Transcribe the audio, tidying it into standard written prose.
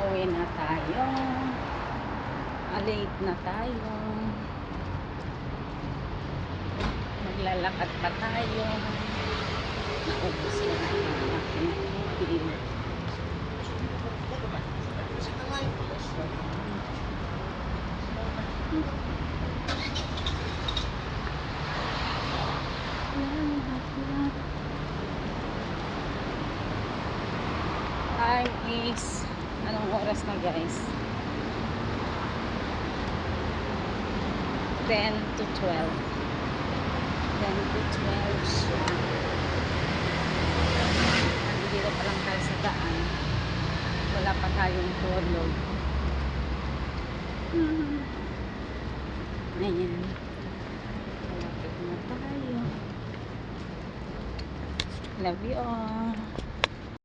Uwi na tayo. Late na tayo. Maglalakad pa tayo. Naubos na ang aking tubig. Time is, anong oras na guys? 10 to 12. 10 to 12 siya. Nandito pa lang tayo sa daan. Wala pa tayong tulog. Ayan. Malapit na tayo. Love you all.